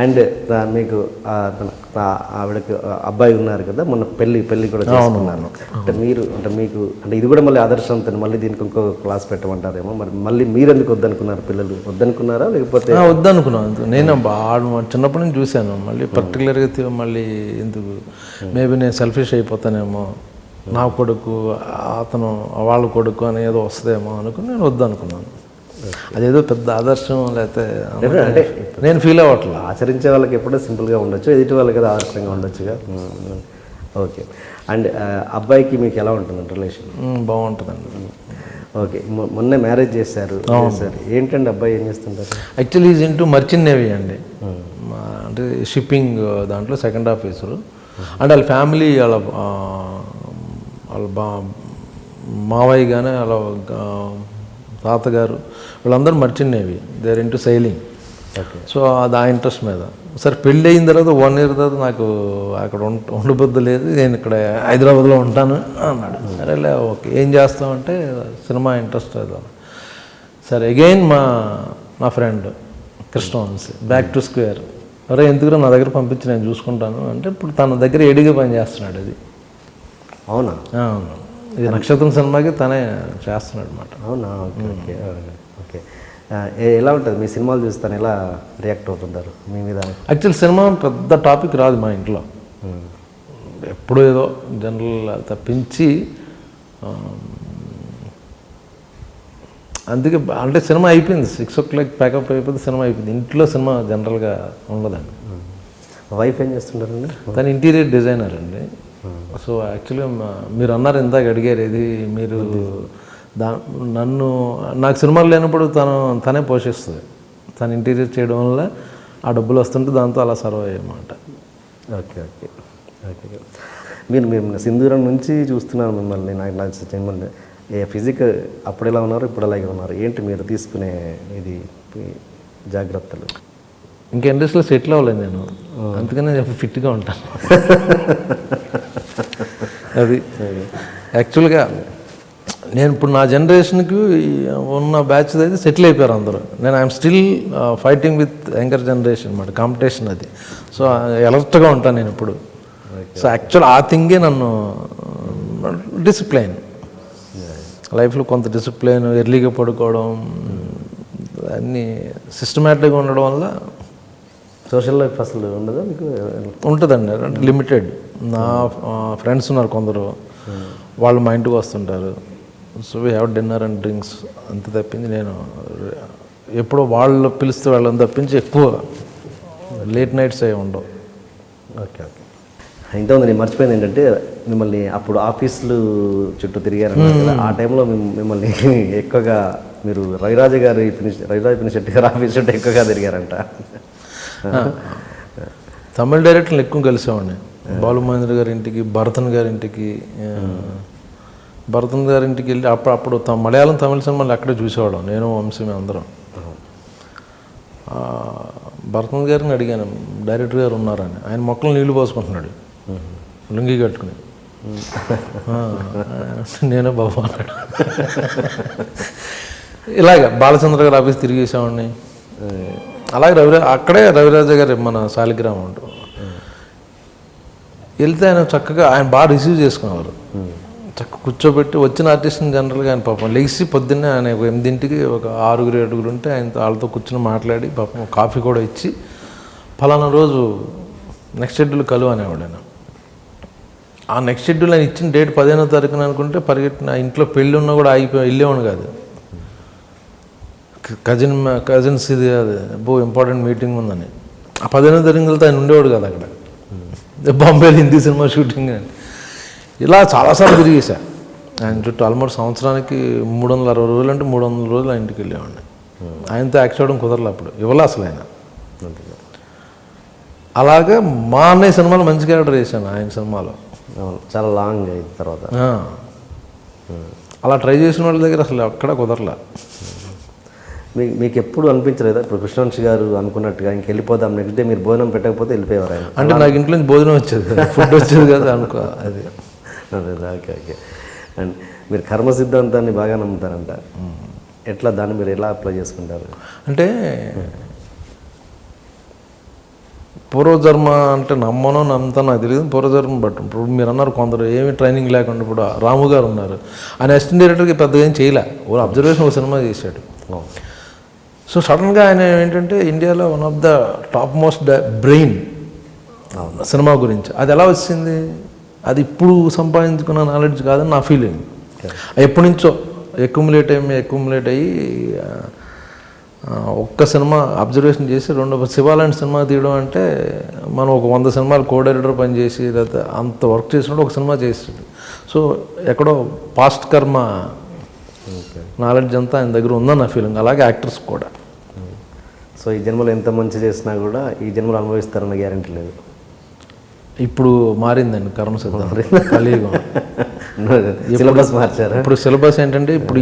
And మీకు ఆవిడకి అబ్బాయి ఉన్నారు కదా, మొన్న పెళ్ళి కూడా చేసుకున్నాను. అంటే మీకు ఇది కూడా మళ్ళీ ఆదర్శంతో మళ్ళీ దీనికి ఇంకో క్లాస్ పెట్టమంటారేమో. మరి మళ్ళీ మీరు ఎందుకు వద్దనుకున్నారు? పిల్లలు వద్దనుకున్నారా లేకపోతే? వద్దనుకున్నాను. నేను చిన్నప్పటి నుంచి చూశాను. మళ్ళీ పర్టికులర్గా మళ్ళీ ఎందుకు, మేబీ నేను సెల్ఫిష్ అయిపోతానేమో, నా కొడుకు అతను వాళ్ళ కొడుకు అని ఏదో వస్తుందేమో అనుకుని నేను వద్దనుకున్నాను. అదేదో పెద్ద ఆదర్శం లేకపోతే అంటే నేను ఫీల్ అవ్వట్లేదు. ఆచరించే వాళ్ళకి ఎప్పుడో సింపుల్గా ఉండొచ్చు, ఎదుటి వాళ్ళకి ఏదో ఆదర్శంగా ఉండొచ్చుగా. ఓకే. అండ్ అబ్బాయికి మీకు ఎలా ఉంటుందండి రిలేషన్? బాగుంటుందండి. ఓకే. మొన్నే మ్యారేజ్ చేశారు. ఏంటండి అబ్బాయి ఏం చేస్తుంటారు? Actually is into merchant navy అండి. అంటే షిప్పింగ్ దాంట్లో సెకండ్ ఆఫీసరు. అంటే వాళ్ళ ఫ్యామిలీ వాళ్ళ మావయ్య కానీ వాళ్ళ తాతగారు వీళ్ళందరూ merchant navy, they are into sailing. Okay. So అది ఆ ఇంట్రెస్ట్ మీద. సరే పెళ్ళి అయిన తర్వాత 1 year తర్వాత నాకు అక్కడ ఉండబుద్ధి లేదు, నేను ఇక్కడ హైదరాబాద్లో ఉంటాను అన్నాడు. సరేలే ఓకే, ఏం చేస్తామంటే సినిమా ఇంట్రెస్ట్ లేదు. సరే అగైన్ మా friend Krishna Vamsi back to square, అరే ఎందుకు నా దగ్గర పంపించి నేను చూసుకుంటాను అంటే ఇప్పుడు తన దగ్గర ఏడిగా పని చేస్తున్నాడు. అది అవునా? అవును. ఇది నక్షత్రం సినిమాకి తనే చేస్తున్నాడు అనమాట. అవునా? Okay okay okay. ఎలా ఉంటుంది మీ సినిమాలు చూస్తాను, ఎలా రియాక్ట్ అవుతుంటారు మీ మీద? యాక్చువల్ సినిమా పెద్ద టాపిక్ రాదు మా ఇంట్లో, ఎప్పుడు ఏదో జనరల్ తప్పించి. అందుకే అంటే సినిమా అయిపోయింది, 6 o'clock ప్యాకప్ అయిపోయింది, సినిమా అయిపోయింది. ఇంట్లో సినిమా జనరల్గా ఉండదండి. వైఫ్ ఏం చేస్తుంటారండి? తను ఇంటీరియర్ డిజైనర్ అండి. సో యాక్చువల్గా మీరు అన్నారు ఇందాక అడిగారు, ఇది మీరు నాకు సినిమాలు లేనప్పుడు తనే పోషిస్తుంది. తను ఇంటీరియర్ చేయడం వల్ల ఆ డబ్బులు వస్తుంటే దాంతో అలా సర్వ్ అయ్యమాట. Okay okay okay. మీరు సింధూరం నుంచి చూస్తున్నాను మిమ్మల్ని. నాకు ఫిజిక్ అప్పుడు ఎలా ఉన్నారు, ఇప్పుడు అలాగే ఉన్నారు. ఏంటి మీరు తీసుకునే ఇది జాగ్రత్తలు? ఇంకా ఇండస్ట్రీలో సెటిల్ అవ్వలేదు నేను, అందుకనే ఫిట్గా ఉంటాను. అది యాక్చువల్గా నేను ఇప్పుడు నా జనరేషన్కి ఉన్న బ్యాచ్ అయితే సెటిల్ అయిపోయారు అందరూ. నేను I'm still fighting with younger generation అన్నమాట, కాంపిటీషన్ అది. సో అలర్ట్గా ఉంటాను నేను ఇప్పుడు. సో యాక్చువల్ ఆ థింగే నన్ను డిసిప్లైన్, లైఫ్లో కొంత డిసిప్లైన్, ఎర్లీగా పడుకోవడం, అన్నీ సిస్టమేటిక్గా ఉండడం వల్ల. సోషల్ లైఫ్ అసలు ఉండదా మీకు? ఉంటుందండి, అంటే లిమిటెడ్. నా ఫ్రెండ్స్ ఉన్నారు కొందరు, వాళ్ళు మా ఇంటికి వస్తుంటారు. So we have dinner and drinks అంత తప్పించి నేను ఎప్పుడో వాళ్ళు పిలిస్తే వాళ్ళని తప్పించి ఎక్కువ లేట్ నైట్స్ అవి ఉండవు. Okay okay. ఇంతకుముందు నేను మర్చిపోయింది ఏంటంటే, మిమ్మల్ని అప్పుడు ఆఫీసులు చుట్టూ తిరిగారు కదా, ఆ టైంలో మిమ్మల్ని ఎక్కువగా మీరు రవిరాజ పినిశెట్టి గారు ఆఫీస్ చుట్టూ ఎక్కువగా తిరిగారంట. తమిళ డైరెక్టర్లు ఎక్కువ కలిసేవాడిని. బాలుమహేంద్ర గారి ఇంటికి, భరతన్ గారి ఇంటికి వెళ్ళి అప్పుడు మలయాళం తమిళ సినిమాలు అక్కడే చూసేవాళ్ళం, నేను వంశీ అందరం. భరతన్ గారిని అడిగాను, డైరెక్టర్ గారు ఉన్నారని. ఆయన మొక్కలు నీళ్లు పోసుకుంటున్నాడు లుంగి కట్టుకుని. నేనే బాబు అన్నాడు. ఇలాగ బాలచంద్ర గారు ఆఫీస్ తిరిగేసేవాడిని. అలాగే అక్కడే రవిరాజ గారు మన శాలిగ్రామం ఉంటారు. వెళ్తే ఆయన చక్కగా ఆయన బాగా రిసీవ్ చేసుకునేవారు. చక్కగా కూర్చోబెట్టి వచ్చిన ఆర్టిస్ట్ని జనరల్గా ఆయన పాపం లెగిసి పొద్దున్నే ఆయన 8 ఒక 6 ఉంటే ఆయన వాళ్ళతో కూర్చొని మాట్లాడి పాపం కాఫీ కూడా ఇచ్చి, ఫలానా రోజు నెక్స్ట్ షెడ్యూల్ కలువు అనేవాడు ఆయన. ఆ నెక్స్ట్ షెడ్యూల్ ఆయన ఇచ్చిన డేట్ 15వ తారీఖున అనుకుంటే పరిగెట్టిన ఇంట్లో పెళ్ళి ఉన్నా కూడా వెళ్ళేవాడు కాదు. కజిన్స్ ఇది అది ఇంపార్టెంట్ మీటింగ్ ఉందని ఆ 15వ తారీఖు వెళ్తే ఆయన ఉండేవాడు కదా అక్కడ. బాంబేలో హిందీ సినిమా షూటింగ్ అని ఇలా చాలాసార్లు తిరిగేసా ఆయన చుట్టూ. ఆల్మోస్ట్ సంవత్సరానికి 360 రోజులు అంటే 300 రోజులు ఆయన ఇంటికి వెళ్ళేవాడిని. ఆయనతో యాక్ట్ చేయడం కుదరలే అప్పుడు, ఇవ్వలే అసలు ఆయన. అలాగే మా అన్నయ్య సినిమాలో మంచి క్యారెక్టర్ చేశాను ఆయన సినిమాలో, చాలా లాంగ్ అయిన తర్వాత. అలా ట్రై చేసిన వాళ్ళ దగ్గర అసలు అక్కడ కుదరలే. మీకు ఎప్పుడు అనిపించలేదా ఇప్పుడు కృష్ణవంశీ గారు అనుకున్నట్టుగా ఇంకెళ్ళిపోదాం, నెక్స్ట్ డే మీరు భోజనం పెట్టకపోతే వెళ్ళిపోయేవారు ఆయన? అంటే నాకు ఇంట్లో నుంచి భోజనం వచ్చేది, ఫుడ్ వచ్చేది కదా అనుకో. అది ఓకే ఓకే. అండ్ మీరు కర్మ సిద్ధాంతాన్ని బాగా నమ్ముతారంట, ఎట్లా దాన్ని మీరు ఎలా అప్లై చేసుకుంటారు? అంటే పూర్వజన్మ అంటే నమ్మనో నమ్ముతానో నాకు తెలియదు, పూర్వజన్మ బట్టి ఇప్పుడు మీరు అన్నారు కొందరు ఏమి ట్రైనింగ్ లేకుండా ఇప్పుడు రాము గారు ఉన్నారు, ఆయన అసిస్టెంట్ డైరెక్టర్కి పెద్దగా ఏం చేయలే, ఓ అబ్జర్వేషన్ ఒక సినిమా చేశాడు. సో సడన్గా ఆయన ఏంటంటే ఇండియాలో one of the top most brain cinema గురించి. అది ఎలా వచ్చింది? అది ఇప్పుడు సంపాదించుకున్న నాలెడ్జ్ కాదని నా ఫీలింగ్. ఎప్పటి నుంచో ఎక్యుములేట్ అయ్యి ఒక్క సినిమా అబ్జర్వేషన్ చేసి శివాలాంటి సినిమా తీయడం అంటే మనం ఒక 100 సినిమాలు కో డైరెక్టర్ పనిచేసి లేదా అంత వర్క్ చేసినప్పుడు ఒక సినిమా చేసాడు. సో ఎక్కడో పాస్ట్ కర్మ నాలెడ్జ్ అంతా ఆయన దగ్గర ఉందని నా ఫీలింగ్. అలాగే యాక్టర్స్ కూడా. సో ఈ జన్మలో ఎంత మంచి చేసినా కూడా ఈ జన్మలో అనుభవిస్తారన్న గ్యారెంటీ లేదు. ఇప్పుడు మారిందండి కర్మ సిద్ధాంతం, కలియుగం. సిలబస్ మార్చారు. ఇప్పుడు సిలబస్ ఏంటంటే ఇప్పుడు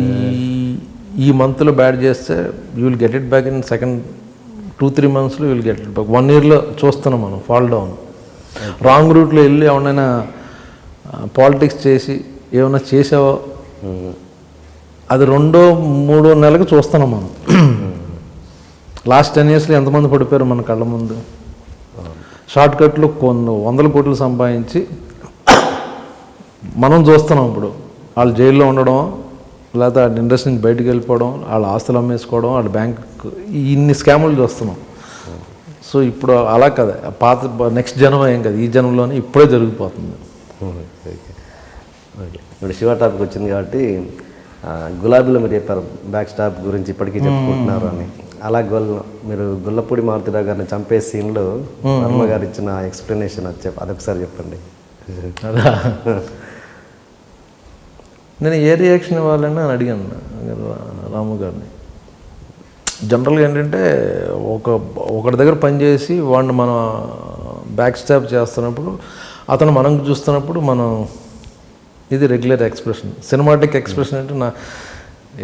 ఈ మంత్లో బ్యాడ్ చేస్తే you will get it back in second 2-3 monthsలో you will get it back. 1 yearలో చూస్తున్నాం మనం ఫాల్ డౌన్. రాంగ్ రూట్లో వెళ్ళి ఎవరైనా పాలిటిక్స్ చేసి ఏమైనా చేసావో అది 2-3 నెలలకు చూస్తున్నాం మనం. లాస్ట్ 10 yearsలో ఎంతమంది పడిపోయారు మన కళ్ళ ముందు. షార్ట్ కట్లు కొన్ని 100 కోట్లు సంపాదించి మనం చూస్తున్నాం. ఇప్పుడు వాళ్ళు జైల్లో ఉండడం, లేకపోతే ఆ ఇండస్ట్రీ నుంచి బయటకు వెళ్ళిపోవడం, వాళ్ళ ఆస్తులు అమ్మేసుకోవడం, వాళ్ళ బ్యాంక్, ఇన్ని స్కాములు చూస్తున్నాం. సో ఇప్పుడు అలా కదా, పాత నెక్స్ట్ జనం ఏం కదా, ఈ జనంలోనే ఇప్పుడే జరిగిపోతుంది. ఇప్పుడు శివ టాపిక్ వచ్చింది కాబట్టి గులాబీలో మీరు చెప్పారు బ్యాక్ స్టాప్ గురించి ఇప్పటికీ చెప్పుకుంటున్నారు అని. అలా మీరు గుల్లపూడి మారుతిరావు గారిని చంపే సీన్లో వర్మ గారు ఇచ్చిన ఎక్స్ప్లెనేషన్ అదొకసారి చెప్పండి. అదా నేను ఏ రియాక్షన్ ఇవ్వాలని అని అడిగాను రాము గారిని. జనరల్గా ఏంటంటే ఒకటి దగ్గర పనిచేసి వాడిని మనం బ్యాక్ స్టాప్ చేస్తున్నప్పుడు అతను మనం చూస్తున్నప్పుడు మనం ఇది రెగ్యులర్ ఎక్స్ప్రెషన్, సినిమాటిక్ ఎక్స్ప్రెషన్ అంటే నా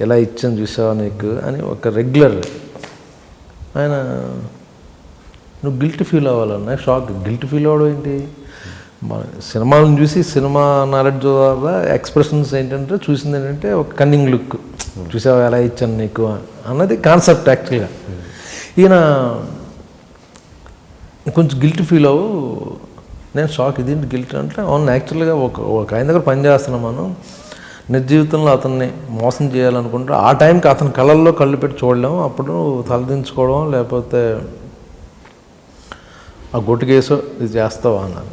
ఎలా ఇచ్చాను చూసావా నీకు అని ఒక రెగ్యులర్. ఆయన నువ్వు గిల్ట్ ఫీల్ అవ్వాలన్నా షాక్. గిల్ట్ ఫీల్ అవ్వడం ఏంటి? సినిమాలను చూసి సినిమా నాలెడ్జ్ ద్వారా ఎక్స్ప్రెషన్స్ ఏంటంటే చూసింది ఏంటంటే ఒక కన్నింగ్ లుక్, చూసావా ఎలా ఇచ్చాను నీకు అన్నది కాన్సెప్ట్ యాక్చువల్గా. ఈయన కొంచెం గిల్ట్ ఫీల్ అవ్వు. నేను షాక్, ఇదేంటి గిల్ట్ అంటే అవును యాక్చువల్గా ఒక ఆయన దగ్గర పని చేస్తున్నాం మనం, నిజ జీవితంలో అతన్ని మోసం చేయాలనుకుంటే ఆ టైంకి అతని కళ్ళల్లో కళ్ళు పెట్టి చూడలేము, అప్పుడు తలదించుకోవడం లేకపోతే ఆ గొట్టు కేసు ఇది చేస్తావా అన్నారు.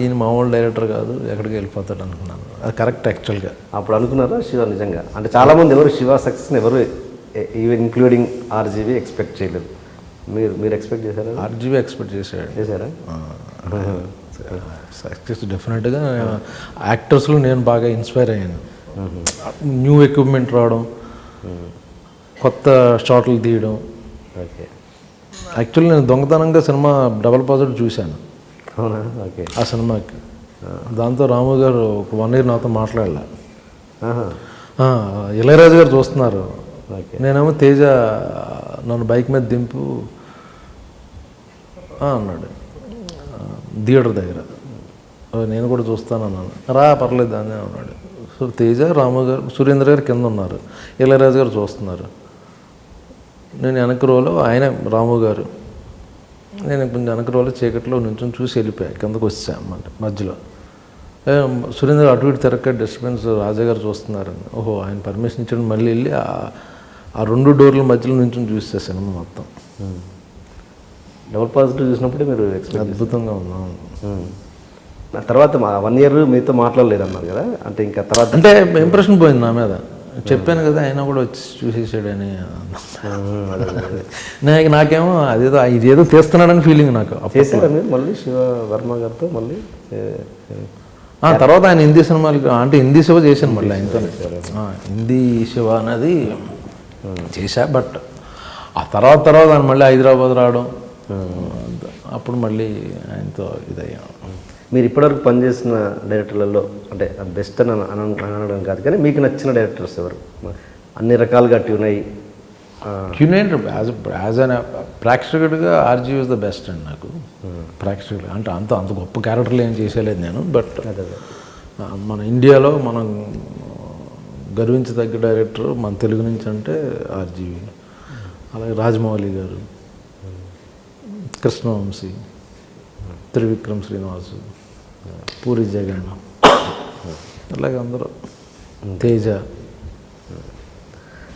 ఈయన మామూలు డైరెక్టర్ కాదు, ఎక్కడికి వెళ్ళిపోతాడు అనుకున్నాను. అది కరెక్ట్ యాక్చువల్గా. అప్పుడు అనుకున్నారా శివ నిజంగా? అంటే చాలామంది ఎవరు శివ సక్సెస్ని ఎవరు ఈవెన్ ఇంక్లూడింగ్ ఆర్జీవి ఎక్స్పెక్ట్ చేయలేదు. మీరు ఎక్స్పెక్ట్ చేశారా? ఆర్జీవి ఎక్స్పెక్ట్ చేశారా? సక్సెస్ డెఫినెట్గా. యాక్టర్స్లో నేను బాగా ఇన్స్పైర్ అయ్యాను. న్యూ ఎక్విప్మెంట్ రావడం, కొత్త షాట్లు తీయడం. ఓకే. యాక్చువల్లీ నేను దొంగతనంగా సినిమా డబల్ పాజిటివ్ చూశాను. అవునా? ఓకే. ఆ సినిమాకి దాంతో రాము గారు ఒక 1 year నాతో మాట్లాడలే. ఇళయరాజు గారు చూస్తున్నారు, నేనేమో తేజ నన్ను బైక్ మీద దింపు అన్నాడు థియేటర్ దగ్గర. నేను కూడా చూస్తాను అన్నాను. రా పర్లేదు అని అన్నాడు. సో తేజ, రాము గారు, సురేంద్ర గారు కింద ఉన్నారు, ఇళయరాజు గారు చూస్తున్నారు. నేను వెనక రోలో, ఆయన రాము గారు, నేను కొంచెం వెనక రోలో చీకట్లో నుంచి చూసి వెళ్ళిపోయా, కిందకు వచ్చా అన్నమాట. మధ్యలో సురేంద్ర అటు ఇటు తిరక్క డిస్టర్బెన్స్, రాజా గారు చూస్తున్నారని. ఓహో ఆయన పర్మిషన్ ఇచ్చాడు. మళ్ళీ వెళ్ళి ఆ 2 doorల మధ్యలో నుంచి చూస్తే సినిమా మొత్తం డబుల్ పాజిటివ్ చూసినప్పుడే మీరు అద్భుతంగా ఉన్నాం. తర్వాత 1 year మీతో మాట్లాడలేదు అన్నారు కదా, అంటే ఇంకా తర్వాత అంటే ఇంప్రెషన్ పోయింది నా మీద. చెప్పాను కదా ఆయన కూడా వచ్చి చూసేసాడని. నాకేమో ఇదేదో తీస్తున్నాడని ఫీలింగ్ నాకు. మళ్ళీ శివ వర్మ గారితో మళ్ళీ తర్వాత ఆయన హిందీ సినిమాలు అంటే హిందీ శివ చేశాను మళ్ళీ ఆయనతో. హిందీ శివ అనేది చేశా. బట్ ఆ తర్వాత ఆయన మళ్ళీ హైదరాబాద్ రావడం, అప్పుడు మళ్ళీ ఆయనతో ఇదయ్యా. మీరు ఇప్పటివరకు పనిచేసిన డైరెక్టర్లలో అంటే బెస్ట్ అని అనడం కాదు కానీ మీకు నచ్చిన డైరెక్టర్స్ ఎవరు? అన్ని రకాలుగా ట్యూన్ యాజ్ అన్ ప్రేక్షకుడిగా ఆర్జీవి ఇస్ ద బెస్ట్ అండి నాకు. ప్రేక్షకుడు అంటే అంత గొప్ప క్యారెక్టర్లు ఏం చేసేలేదు నేను. బట్ మన ఇండియాలో మనం గర్వించదగ్గ డైరెక్టర్ మన తెలుగు నుంచి అంటే ఆర్జీవి. అలాగే రాజమౌళి గారు, కృష్ణవంశీ, త్రివిక్రమ్ శ్రీనివాసు, పూరి జగన్, అలాగే అందరూ, తేజ,